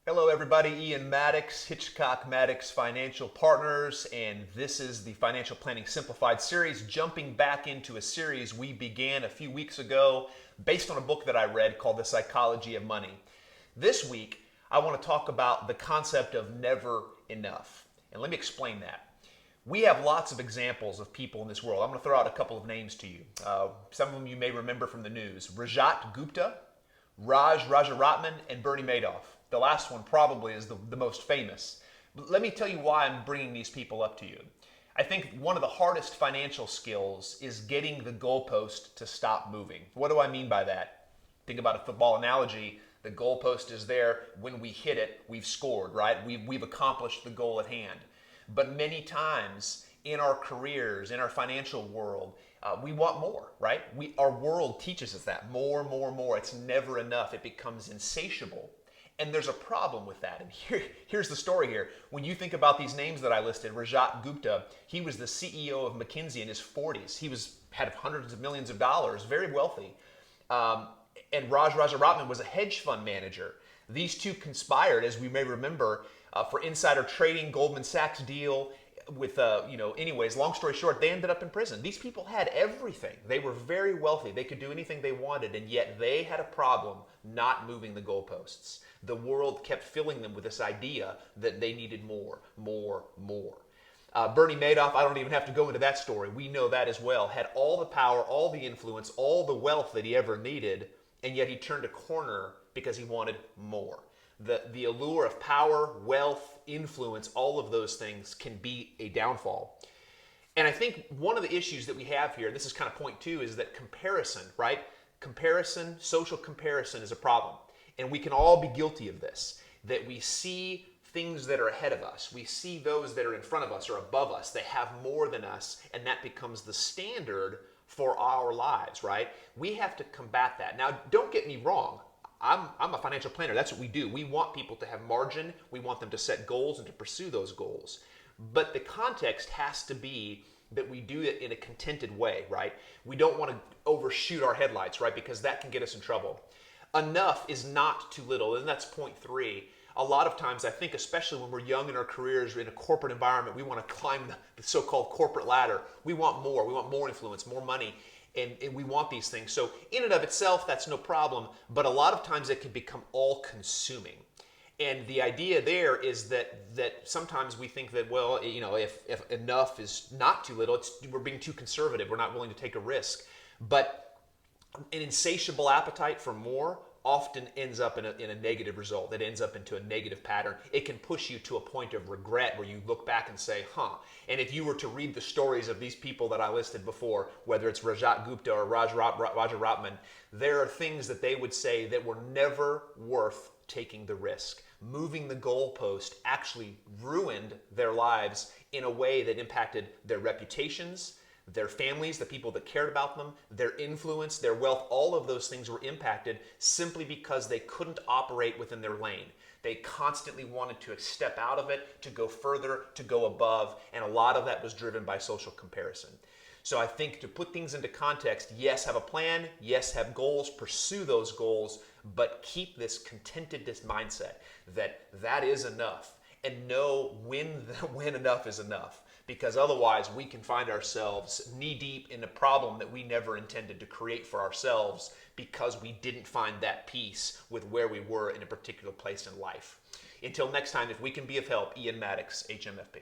Hello, everybody. Ian Maddox, Hitchcock Maddox Financial Partners, and this is the Financial Planning Simplified series, jumping back into a series we began a few weeks ago based on a book that I read called The Psychology of Money. This week, I want to talk about the concept of never enough. And let me explain that. We have lots of examples of people in this world. I'm going to throw out a couple of names to you. Some of them you may remember from the news. Rajat Gupta, Raj Rajaratnam, and Bernie Madoff. The last one probably is the most famous. But let me tell you why I'm bringing these people up to you. I think one of the hardest financial skills is getting the goalpost to stop moving. What do I mean by that? Think about a football analogy. The goalpost is there. When we hit it, we've scored, right? We've accomplished the goal at hand. But many times in our careers, in our financial world, we want more, right? Our world teaches us that. More, more, more. It's never enough. It becomes insatiable. And there's a problem with that. And here's the story here. When you think about these names that I listed, Rajat Gupta, he was the CEO of McKinsey in his 40s. He had hundreds of millions of dollars, very wealthy. And Raj Rajaratnam was a hedge fund manager. These two conspired, as we may remember, for insider trading, Goldman Sachs deal with, anyways, long story short, they ended up in prison. These people had everything. They were very wealthy. They could do anything they wanted, and yet they had a problem not moving the goalposts. The world kept filling them with this idea that they needed more, more, more. Bernie Madoff, I don't even have to go into that story. We know that as well. Had all the power, all the influence, all the wealth that he ever needed, and yet he turned a corner because he wanted more. The allure of power, wealth, influence, all of those things can be a downfall. And I think one of the issues that we have here, this is kind of point two, is that comparison, right? Comparison, social comparison is a problem. And we can all be guilty of this, that we see things that are ahead of us. We see those that are in front of us or above us. They have more than us, and that becomes the standard for our lives, right? We have to combat that. Now, don't get me wrong. I'm a financial planner. That's what we do. We want people to have margin. We want them to set goals and to pursue those goals. But the context has to be that we do it in a contented way, right? We don't want to overshoot our headlights, right? Because that can get us in trouble. Enough is not too little, and that's point three. A lot of times, I think, especially when we're young in our careers, in a corporate environment, we want to climb the so-called corporate ladder. We want more. We want more influence, more money. And we want these things. So in and of itself, that's no problem. But a lot of times it can become all-consuming. And the idea there is that sometimes we think that, well, if enough is not too little, we're being too conservative. We're not willing to take a risk. But an insatiable appetite for more often ends up in a negative result. It ends up into a negative pattern. It can push you to a point of regret where you look back and say, And if you were to read the stories of these people that I listed before, whether it's Rajat Gupta or Rajaratnam, there are things that they would say that were never worth taking the risk. Moving the goalpost actually ruined their lives in a way that impacted their reputations, their families, the people that cared about them, their influence, their wealth, all of those things were impacted simply because they couldn't operate within their lane. They constantly wanted to step out of it, to go further, to go above, and a lot of that was driven by social comparison. So I think to put things into context, yes, have a plan, yes, have goals, pursue those goals, but keep this contentedness mindset that is enough, and know when enough is enough. Because otherwise we can find ourselves knee-deep in a problem that we never intended to create for ourselves because we didn't find that peace with where we were in a particular place in life. Until next time, if we can be of help, Ian Maddox, HMFP.